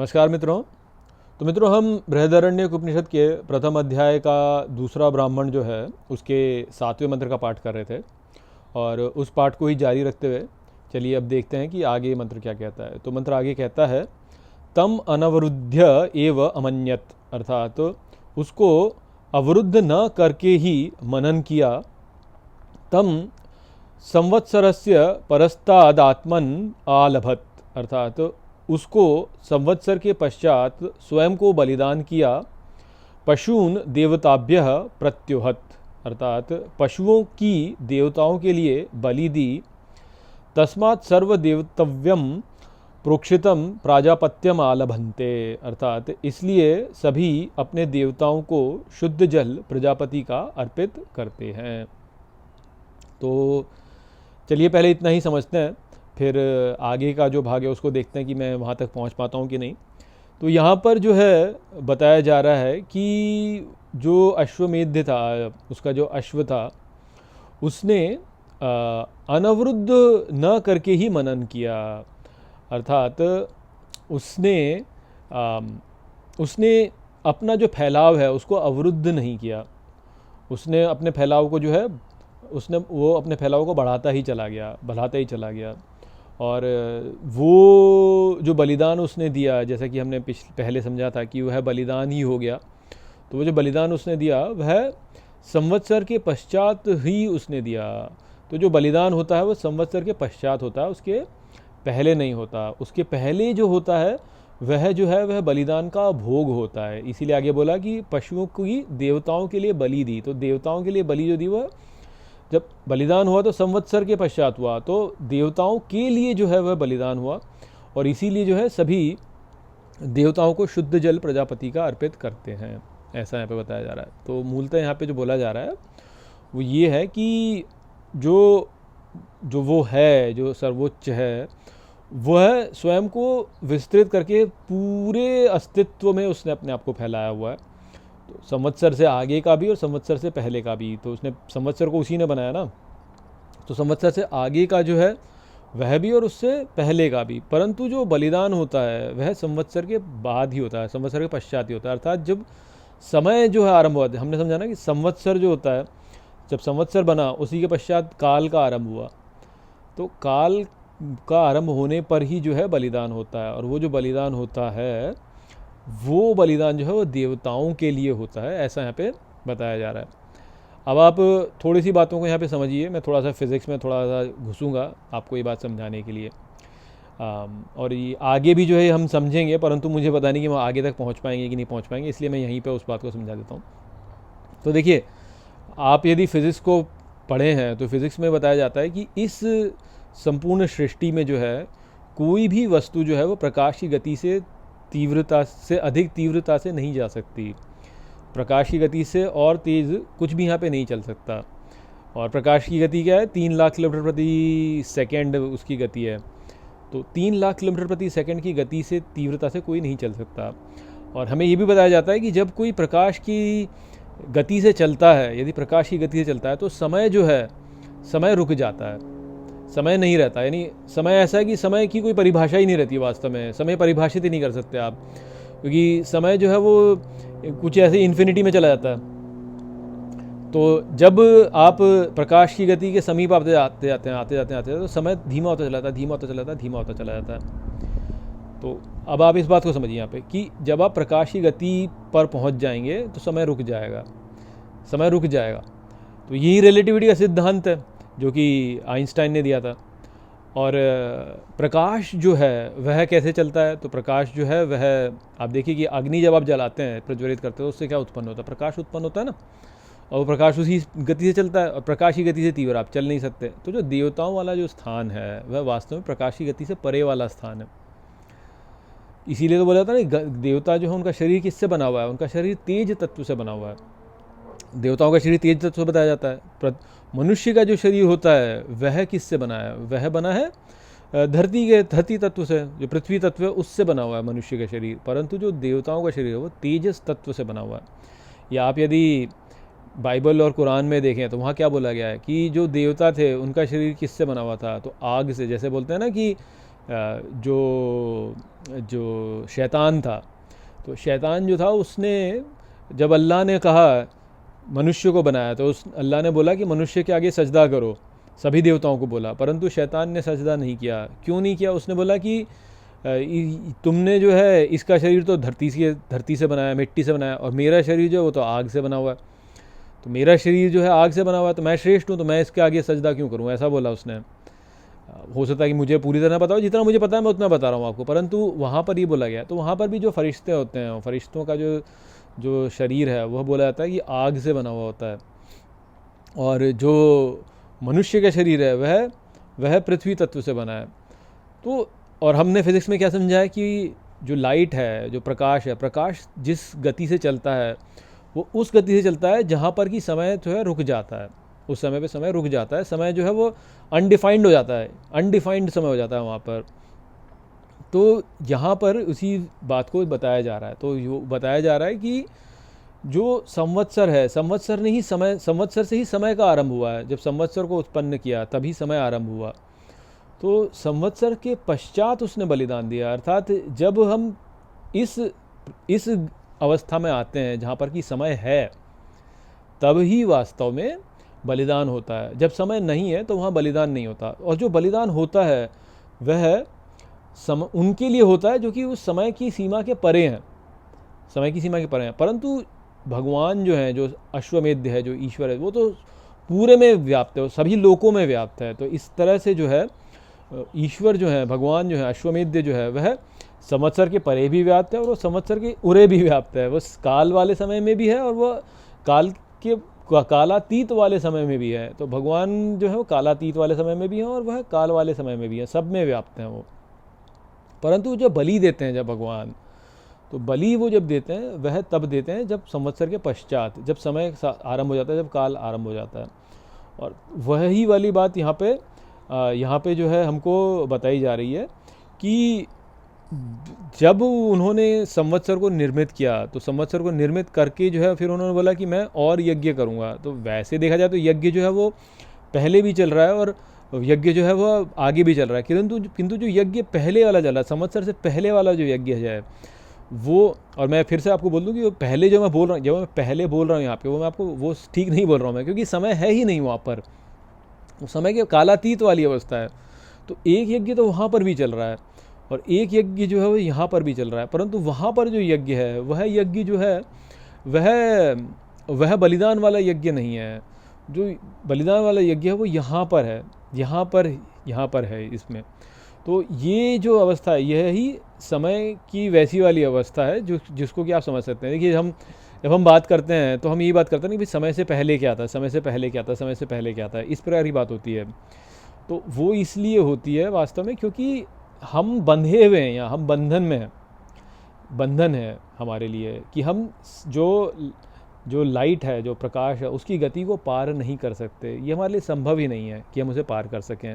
नमस्कार मित्रों। तो मित्रों, हम बृहदारण्यक उपनिषद के प्रथम अध्याय का दूसरा ब्राह्मण जो है उसके 7वें मंत्र का पाठ कर रहे थे और उस पाठ को ही जारी रखते हुए चलिए अब देखते हैं कि आगे मंत्र क्या कहता है। तो मंत्र आगे कहता है, तम अनवरुद्ध्य एव अमन्यत, अर्थात उसको अवरुद्ध न करके ही मनन किया। तम संवत्सरस्य परस्तादात्मन आलभत, अर्थात उसको संवत्सर के पश्चात स्वयं को बलिदान किया। पशून देवताभ्यः प्रत्युहत, अर्थात पशुओं की देवताओं के लिए बलि दी। तस्मात् सर्वदेवतव्यम प्रोक्षितम प्राजापत्यम आलभन्ते, अर्थात इसलिए सभी अपने देवताओं को शुद्ध जल प्रजापति का अर्पित करते हैं। तो चलिए पहले इतना ही समझते हैं, फिर आगे का जो भाग है उसको देखते हैं कि मैं वहाँ तक पहुँच पाता हूँ कि नहीं। तो यहाँ पर जो है बताया जा रहा है कि जो अश्वमेध था, उसका जो अश्व था, उसने अनवरुद्ध न करके ही मनन किया, अर्थात उसने अपना जो फैलाव है उसको अवरुद्ध नहीं किया। उसने अपने फैलाव को जो है वो अपने फैलाव को बढ़ाता ही चला गया। और वो जो बलिदान उसने दिया, जैसा कि हमने पहले समझा था कि वह बलिदान ही हो गया। तो वो जो बलिदान उसने दिया वह संवत्सर के पश्चात ही उसने दिया। तो जो बलिदान होता है वो संवत्सर के पश्चात होता है, उसके पहले नहीं होता। उसके पहले जो होता है वह जो है वह बलिदान का भोग होता है। इसीलिए आगे बोला कि पशुओं की देवताओं के लिए बलि दी। तो देवताओं के लिए बलि जो दी वह जब बलिदान हुआ तो संवत्सर के पश्चात हुआ, तो देवताओं के लिए जो है वह बलिदान हुआ। और इसीलिए जो है सभी देवताओं को शुद्ध जल प्रजापति का अर्पित करते हैं, ऐसा यहाँ पे बताया जा रहा है। तो मूलतः यहाँ पे जो बोला जा रहा है वो ये है कि जो वो है, जो सर्वोच्च है, वह स्वयं को विस्तृत करके पूरे अस्तित्व में उसने अपने आप को फैलाया हुआ है। तो संवत्सर से आगे का भी और संवत्सर से पहले का भी। तो उसने संवत्सर को उसी ने बनाया ना, तो संवत्सर से आगे का जो है वह भी और उससे पहले का भी। परंतु जो बलिदान होता है वह संवत्सर के बाद ही होता है, संवत्सर के पश्चात ही होता है। अर्थात जब समय जो है आरंभ हुआ, हमने समझा ना कि संवत्सर जो होता है, जब संवत्सर बना उसी के पश्चात काल का आरंभ हुआ। तो काल का आरंभ होने पर ही जो है बलिदान होता है। और वो जो बलिदान होता है वो बलिदान जो है वो देवताओं के लिए होता है, ऐसा यहाँ पे बताया जा रहा है। अब आप थोड़ी सी बातों को यहाँ पे समझिए। मैं थोड़ा सा फिज़िक्स में थोड़ा सा घुसूँगा आपको ये बात समझाने के लिए। और ये आगे भी जो है हम समझेंगे, परंतु मुझे पता नहीं कि हम आगे तक पहुँच पाएंगे कि नहीं पहुँच पाएंगे, इसलिए मैं यहीं पे उस बात को समझा देता हूँ। तो देखिए, आप यदि फिज़िक्स को पढ़े हैं तो फिज़िक्स में बताया जाता है कि इस संपूर्ण सृष्टि में जो है कोई भी वस्तु जो है वो प्रकाश की गति से अधिक तीव्रता से नहीं जा सकती। प्रकाश की गति से और तेज़ कुछ भी यहाँ पे नहीं चल सकता। और प्रकाश की गति क्या है? 3 लाख किलोमीटर प्रति सेकंड उसकी गति है। तो 3 लाख किलोमीटर प्रति सेकंड की गति से तीव्रता से कोई नहीं चल सकता। और हमें ये भी बताया जाता है कि जब कोई प्रकाश की गति से चलता है, यदि प्रकाश की गति से चलता है तो समय जो है, समय रुक जाता है, समय नहीं रहता। यानी समय ऐसा है कि समय की कोई परिभाषा ही नहीं रहती। वास्तव में समय परिभाषित ही नहीं कर सकते आप, क्योंकि समय जो है वो कुछ ऐसे इन्फिनिटी में चला जाता है। तो जब आप प्रकाश की गति के समीप आते जाते हैं तो समय धीमा होता चला जाता है। तो अब आप इस बात को समझिए यहाँ पे कि जब आप प्रकाश की गति पर पहुँच जाएंगे तो समय रुक जाएगा। तो यही रिलेटिविटी का सिद्धांत है जो कि आइंस्टाइन ने दिया था। और प्रकाश जो है वह कैसे चलता है? तो प्रकाश जो है वह, आप देखिए कि अग्नि जब आप जलाते हैं, प्रज्वलित करते हो, उससे क्या उत्पन्न होता है? प्रकाश उत्पन्न होता है ना। और प्रकाश उसी गति से चलता है, और प्रकाश की गति से तीव्र आप चल नहीं सकते। तो जो देवताओं वाला जो स्थान है वह वास्तव में प्रकाश की गति से परे वाला स्थान है। इसीलिए तो बोला जाता है ना, देवता जो है उनका शरीर किससे बना हुआ है? उनका शरीर तेज तत्व से बना हुआ है। देवताओं का शरीर तेज तत्व से बताया जाता है। मनुष्य का जो शरीर होता है वह किससे बना है? वह बना है धरती तत्व से, जो पृथ्वी तत्व है उससे बना हुआ है मनुष्य का शरीर। परंतु जो देवताओं का शरीर है वो तेजस तत्व से बना हुआ है। या आप यदि बाइबल और कुरान में देखें तो वहाँ क्या बोला गया है कि जो देवता थे उनका शरीर किससे बना हुआ था? तो आग से। जैसे बोलते हैं ना कि जो जो शैतान था, तो शैतान जो था उसने, जब अल्लाह ने कहा मनुष्य को बनाया, तो उस अल्लाह ने बोला कि मनुष्य के आगे सजदा करो, सभी देवताओं को बोला, परंतु शैतान ने सजदा नहीं किया। क्यों नहीं किया? उसने बोला कि तुमने जो है इसका शरीर तो धरती से बनाया, मिट्टी से बनाया, और मेरा शरीर जो है वो तो आग से बना हुआ है, तो मेरा शरीर जो है आग से बना हुआ है, तो मैं श्रेष्ठ हूँ, तो मैं इसके आगे सजदा क्यों करूँ? ऐसा बोला उसने। हो सकता है कि मुझे पूरी तरह पता हो, जितना मुझे पता है मैं उतना बता रहा हूँ आपको, परंतु वहाँ पर ये बोला गया। तो वहाँ पर भी जो फरिश्ते होते हैं, फरिश्तों का जो जो शरीर है वह बोला जाता है कि आग से बना हुआ होता है, और जो मनुष्य का शरीर है वह पृथ्वी तत्व से बना है। तो और हमने फिज़िक्स में क्या समझा है कि जो लाइट है, जो प्रकाश है, प्रकाश जिस गति से चलता है वो उस गति से चलता है जहाँ पर कि समय जो है रुक जाता है, उस समय पे समय रुक जाता है, समय जो है वो अनडिफाइंड हो जाता है, अनडिफाइंड समय हो जाता है वहाँ पर। तो यहाँ पर उसी बात को बताया जा रहा है। तो यो बताया जा रहा है कि जो संवत्सर है, संवत्सर ने ही समय, संवत्सर से ही समय का आरंभ हुआ है। जब संवत्सर को उत्पन्न किया तभी समय आरंभ हुआ। तो संवत्सर के पश्चात उसने बलिदान दिया, अर्थात जब हम इस अवस्था में आते हैं जहाँ पर कि समय है, तब ही वास्तव में बलिदान होता है। जब समय नहीं है तो वहाँ बलिदान नहीं होता। और जो बलिदान होता है वह उनके लिए होता है जो कि उस समय की सीमा के परे हैं, समय की सीमा के परे हैं। परंतु भगवान जो है, जो अश्वमेध है, जो ईश्वर है, वो तो पूरे में व्याप्त है, वो सभी लोकों में व्याप्त है। तो इस तरह से जो है ईश्वर जो है, भगवान जो है, अश्वमेध जो है, वह संवत्सर के परे भी व्याप्त है और वो संवत्सर के उरे भी व्याप्त है। वो काल वाले समय में भी है और वह कालातीत वाले समय में भी है। तो भगवान जो है वो कालातीत वाले समय में भी है और वह काल वाले समय में भी है, सब में व्याप्त हैं वो। परंतु जो बलि देते हैं जब भगवान, तो बलि वो जब देते हैं वह तब देते हैं जब संवत्सर के पश्चात, जब समय आरंभ हो जाता है, जब काल आरंभ हो जाता है। और वही वाली बात यहाँ पे जो है हमको बताई जा रही है कि जब उन्होंने संवत्सर को निर्मित किया, तो संवत्सर को निर्मित करके जो है फिर उन्होंने बोला कि मैं और यज्ञ करूँगा। तो वैसे देखा जाए तो यज्ञ जो है वो पहले भी चल रहा है और यज्ञ जो है वो आगे भी चल रहा है, किंतु जो यज्ञ पहले वाला चल रहा है, संवत्सर से पहले वाला जो यज्ञ है वो, और मैं फिर से आपको बोल दूँ कि वो पहले जो मैं बोल रहा हूँ, जब मैं पहले बोल रहा हूँ यहाँ पे, वो मैं आपको वो ठीक नहीं बोल रहा हूँ मैं, क्योंकि समय है ही नहीं वहाँ पर, समय के कालातीत वाली अवस्था है। तो एक यज्ञ तो वहाँ पर भी चल रहा है और एक यज्ञ जो है वो यहाँ पर भी चल रहा है, परंतु वहाँ पर जो यज्ञ है वह यज्ञ जो है वह बलिदान वाला यज्ञ नहीं है। जो बलिदान वाला यज्ञ है वो यहाँ पर है, यहाँ पर है इसमें। तो ये जो अवस्था है यह ही समय की वैसी वाली अवस्था है जिसको कि आप समझ सकते हैं। देखिए, जब हम बात करते हैं तो हम ये बात करते हैं कि भाई समय से पहले क्या था, समय से पहले क्या था, समय से पहले क्या था, इस प्रकार की बात होती है। तो वो इसलिए होती है वास्तव में क्योंकि हम बंधे हुए हैं, यहाँ हम बंधन में हैं, बंधन है हमारे लिए कि हम जो लाइट है, जो प्रकाश है, उसकी गति को पार नहीं कर सकते। ये हमारे लिए संभव ही नहीं है कि हम उसे पार कर सकें।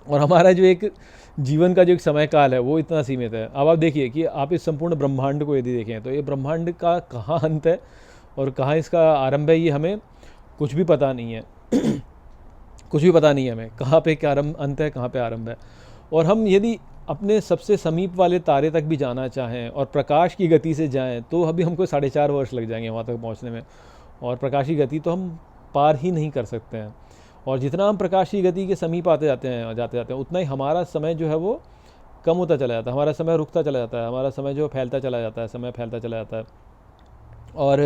और हमारा जो एक जीवन का जो एक समय काल है वो इतना सीमित है। अब आप देखिए कि आप इस संपूर्ण ब्रह्मांड को यदि देखें तो ये ब्रह्मांड का कहाँ अंत है और कहाँ इसका आरंभ है, ये हमें कुछ भी पता नहीं है। कुछ भी पता नहीं है हमें कहाँ पे क्या अंत है, कहाँ पे आरंभ है। और हम यदि अपने सबसे समीप वाले तारे तक भी जाना चाहें और प्रकाश की गति से जाएं तो अभी हमको 4.5 वर्ष लग जाएंगे वहाँ तक पहुँचने में, और प्रकाश की गति तो हम पार ही नहीं कर सकते हैं। और जितना हम प्रकाश की गति के समीप आते जाते हैं उतना ही हमारा समय जो है वो कम होता चला जाता है, हमारा समय रुकता चला जाता है, हमारा समय जो फैलता चला जाता है, समय फैलता चला जाता है। और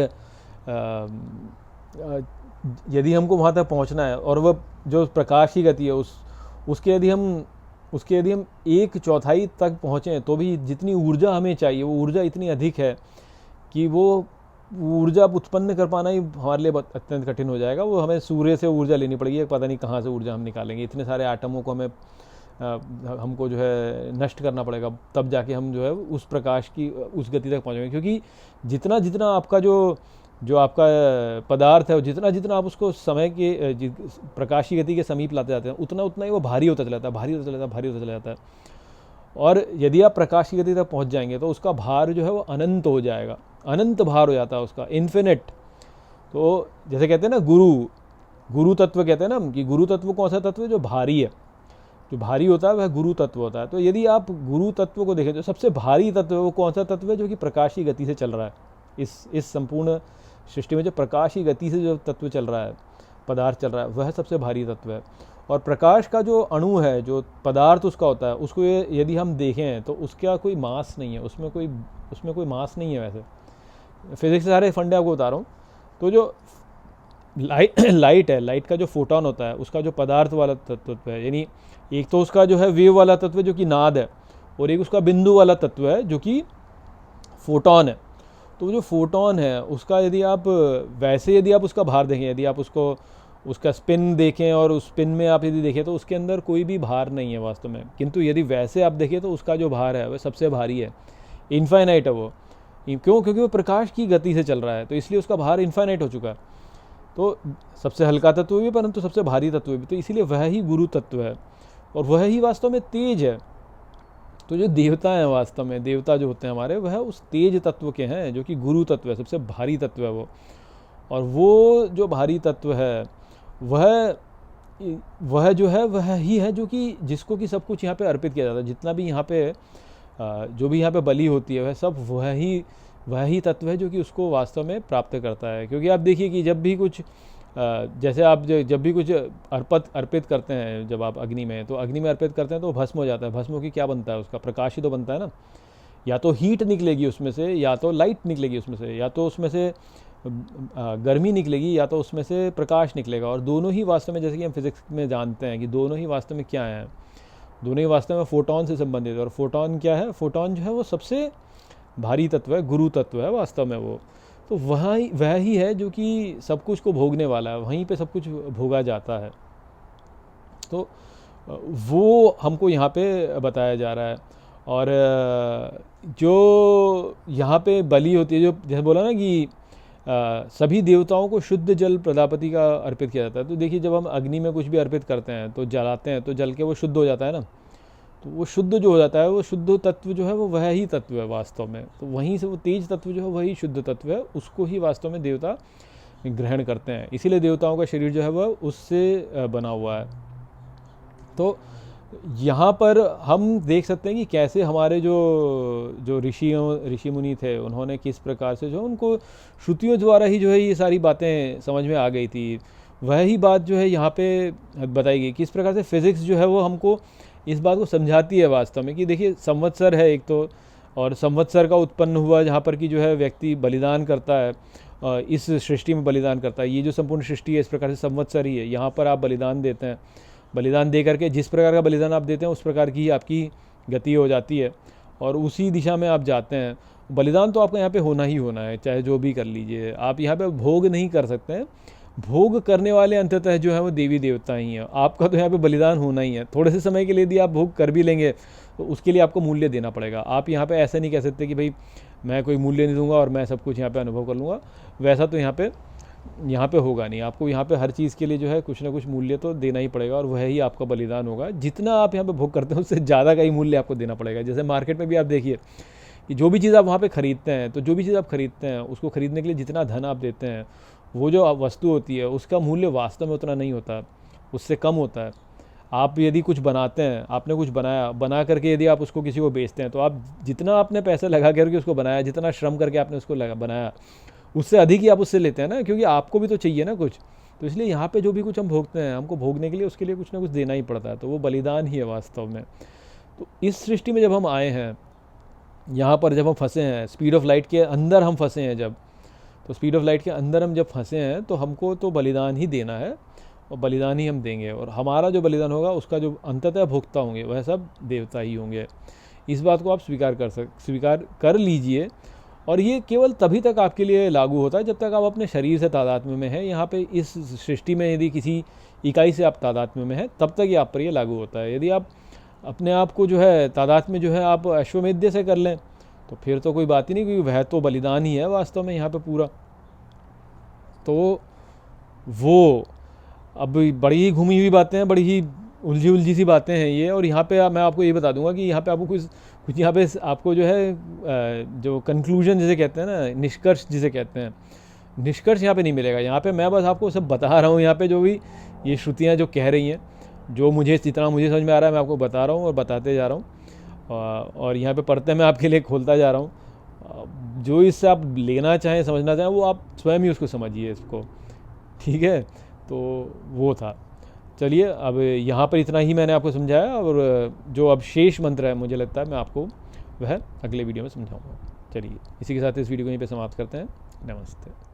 यदि हमको वहाँ तक पहुँचना है और वह जो प्रकाश की गति है उसके यदि हम 1/4 तक पहुँचें तो भी जितनी ऊर्जा हमें चाहिए वो ऊर्जा इतनी अधिक है कि वो ऊर्जा उत्पन्न कर पाना ही हमारे लिए अत्यंत कठिन हो जाएगा। वो हमें सूर्य से ऊर्जा लेनी पड़ेगी, पता नहीं कहाँ से ऊर्जा हम निकालेंगे। इतने सारे आटमों को हमको जो है नष्ट करना पड़ेगा, तब जाके हम जो है उस प्रकाश की उस गति तक पहुँचेंगे। क्योंकि जितना आपका जो आपका पदार्थ है, जितना आप उसको समय के प्रकाश की गति के समीप लाते जाते हैं उतना ही वो भारी होता चला जाता है। और यदि आप प्रकाश की गति तक पहुंच जाएंगे तो उसका भार जो है वो अनंत हो जाएगा, अनंत भार हो जाता है उसका, इन्फिनिट। तो जैसे कहते हैं ना गुरु तत्व कहते हैं ना कि गुरु तत्व कौन सा तत्व है, जो भारी है। जो भारी होता है वह गुरु तत्व होता है। तो यदि आप गुरु तत्व को देखें तो सबसे भारी तत्व है वो कौन सा तत्व है, जो कि प्रकाश की गति से चल रहा है। इस संपूर्ण सृष्टि में जो प्रकाश की गति से जो तत्व चल रहा है, पदार्थ चल रहा है, वह सबसे भारी तत्व है। और प्रकाश का जो अणु है, जो पदार्थ उसका होता है, उसको यदि हम देखें तो उसका कोई मास नहीं है, उसमें कोई मास नहीं है। वैसे फिजिक्स के सारे फंडे आपको बता रहा हूँ। तो जो लाइट है, लाइट का जो फोटोन होता है, उसका जो पदार्थ वाला तत्व है, यानी एक तो उसका जो है वेव वाला तत्व जो कि नाद है, और एक उसका बिंदु वाला तत्व है जो कि फोटोन है। तो जो फोटोन है उसका यदि आप उसका भार देखें, यदि आप उसका स्पिन देखें और उस स्पिन में आप यदि देखें तो उसके अंदर कोई भी भार नहीं है वास्तव में। किंतु यदि वैसे आप देखें तो उसका जो भार है वह सबसे भारी है, इनफाइनाइट है वो। क्यों? क्योंकि वो प्रकाश की गति से चल रहा है, तो इसलिए उसका भार इनफाइनाइट हो चुका है। तो सबसे हल्का तत्व भी, परंतु सबसे भारी तत्व भी, तो इसीलिए वह ही गुरु तत्व है और वह ही वास्तव में तेज है। तो जो देवता हैं, वास्तव में देवता जो होते हैं हमारे, वह उस तेज तत्व के हैं जो कि गुरु तत्व है, सबसे भारी तत्व है वो। और वो जो भारी तत्व है वह जो है वह ही है जो कि जिसको कि सब कुछ यहाँ पे अर्पित किया जाता है। जितना भी यहाँ पे जो भी यहाँ पे बलि होती है वह सब वह ही तत्व है जो कि उसको वास्तव में प्राप्त करता है। क्योंकि आप देखिए कि जब भी कुछ जैसे आप जब भी कुछ अर्पित करते हैं, जब आप अग्नि में, तो अग्नि में अर्पित करते हैं तो भस्म हो जाता है। भस्म की क्या बनता है? उसका प्रकाश ही तो बनता है ना। या तो हीट निकलेगी उसमें से, या तो लाइट निकलेगी उसमें से, या तो उसमें से गर्मी निकलेगी, या तो उसमें से प्रकाश निकलेगा। और दोनों ही वास्तव में, जैसे कि हम फिजिक्स में जानते हैं कि दोनों ही वास्तव में क्या हैं, दोनों ही वास्तव में फोटोन से संबंधित है। और फोटोन क्या है? फोटोन जो है वो सबसे भारी तत्व है, गुरु तत्व है वास्तव में वो। तो वह ही है जो कि सब कुछ को भोगने वाला है, वहीं पे सब कुछ भोगा जाता है। तो वो हमको यहाँ पे बताया जा रहा है। और जो यहाँ पे बलि होती है, जो जैसे बोला ना कि सभी देवताओं को शुद्ध जल प्रजापति का अर्पित किया जाता है। तो देखिए, जब हम अग्नि में कुछ भी अर्पित करते हैं तो जलाते हैं तो जल के वो शुद्ध हो जाता है ना। तो वो शुद्ध जो हो जाता है, वो शुद्ध तत्व जो है वो वह ही तत्व है वास्तव में। तो वहीं से वो तेज तत्व जो है वही शुद्ध तत्व है, उसको ही वास्तव में देवता ग्रहण करते हैं। इसीलिए देवताओं का शरीर जो है वह उससे बना हुआ है। तो यहाँ पर हम देख सकते हैं कि कैसे हमारे जो ऋषि मुनि थे, उन्होंने किस प्रकार से जो उनको श्रुतियों द्वारा ही जो है ये सारी बातें समझ में आ गई थी। वह ही बात जो है यहाँ पे बताई गई, किस प्रकार से फिज़िक्स जो है वो हमको इस बात को समझाती है वास्तव में कि देखिए, संवत्सर है एक तो, और संवत्सर का उत्पन्न हुआ जहाँ पर कि जो है व्यक्ति बलिदान करता है, इस सृष्टि में बलिदान करता है। ये जो संपूर्ण सृष्टि है इस प्रकार से संवत्सर ही है। यहाँ पर आप बलिदान देते हैं, बलिदान दे करके जिस प्रकार का बलिदान आप देते हैं उस प्रकार की आपकी गति हो जाती है और उसी दिशा में आप जाते हैं। बलिदान तो आपका यहाँ पे होना ही होना है, चाहे जो भी कर लीजिए। आप यहाँ पे भोग नहीं कर सकते हैं, भोग करने वाले अंततः जो है वो देवी देवता ही हैं। आपका तो यहाँ पे बलिदान होना ही है। थोड़े से समय के लिए यदि आप भोग कर भी लेंगे तो उसके लिए आपको मूल्य देना पड़ेगा। आप यहाँ पे ऐसा नहीं कह सकते कि भाई मैं कोई मूल्य नहीं दूंगा और मैं सब कुछ यहाँ पे अनुभव कर लूँगा। वैसा तो यहाँ पे होगा नहीं। आपको यहाँ पे हर चीज़ के लिए जो है कुछ ना कुछ मूल्य तो देना ही पड़ेगा और वह ही आपका बलिदान होगा। जितना आप यहाँ पे भोग करते हैं उससे ज़्यादा का ही मूल्य आपको देना पड़ेगा। जैसे मार्केट में भी आप देखिए कि जो भी चीज़ आप वहाँ पे ख़रीदते हैं, तो जो भी चीज़ आप ख़रीदते हैं उसको ख़रीदने के लिए जितना धन आप देते हैं, वो जो वस्तु होती है उसका मूल्य वास्तव में उतना नहीं होता, उससे कम होता है। आप यदि कुछ बनाते हैं, आपने कुछ बना करके यदि आप उसको किसी को बेचते हैं, तो आप जितना आपने पैसे लगा करके उसको बनाया, जितना श्रम करके आपने उसको बनाया, उससे अधिक ही आप उससे लेते हैं ना, क्योंकि आपको भी तो चाहिए ना कुछ। तो इसलिए यहाँ पे जो भी कुछ हम भोगते हैं, हमको भोगने के लिए उसके लिए कुछ ना कुछ देना ही पड़ता है। तो वो बलिदान ही है वास्तव में। तो इस सृष्टि में जब हम आए हैं, यहाँ पर जब हम फंसे हैं, स्पीड ऑफ लाइट के अंदर हम फंसे हैं जब, तो स्पीड ऑफ लाइट के अंदर हम जब फंसे हैं तो हमको तो बलिदान ही देना है और बलिदान ही हम देंगे। और हमारा जो बलिदान होगा उसका जो अंततः भोक्ता होंगे वह सब देवता ही होंगे। इस बात को आप स्वीकार कर लीजिए। और ये केवल तभी तक आपके लिए लागू होता है जब तक आप अपने शरीर से तादात्म्य में हैं। यहाँ पे इस सृष्टि में यदि किसी इकाई से आप तादात्म्य में हैं तब तक ये आप पर ये लागू होता है। यदि आप अपने आप को जो है तादात्म्य जो है आप अश्वमेध से कर लें तो फिर तो कोई बात ही नहीं, क्योंकि वह तो बलिदान ही है वास्तव में यहाँ पे पूरा। तो वो अब बड़ी ही घूमी हुई बातें हैं, बड़ी ही उलझी सी बातें हैं ये। और यहाँ पे मैं आपको ये बता दूंगा कि यहाँ पे आपको कुछ यहाँ पे आपको जो है जो कंक्लूजन जिसे कहते हैं ना, निष्कर्ष जिसे कहते हैं, निष्कर्ष यहाँ पे नहीं मिलेगा। यहाँ पे मैं बस आपको सब बता रहा हूँ। यहाँ पे जो भी ये श्रुतियाँ जो कह रही हैं जो मुझे जितना मुझे समझ में आ रहा है मैं आपको बता रहा हूँ और बताते जा रहा हूँ, और यहाँ पे पढ़ते मैं आपके लिए खोलता जा रहा हूँ। जो इससे आप लेना चाहें, समझना चाहें, वो आप स्वयं ही उसको समझिए इसको, ठीक है। तो वो था। चलिए, अब यहाँ पर इतना ही मैंने आपको समझाया, और जो अब शेष मंत्र है मुझे लगता है मैं आपको वह अगले वीडियो में समझाऊंगा। चलिए, इसी के साथ इस वीडियो को यहीं पे समाप्त करते हैं। नमस्ते।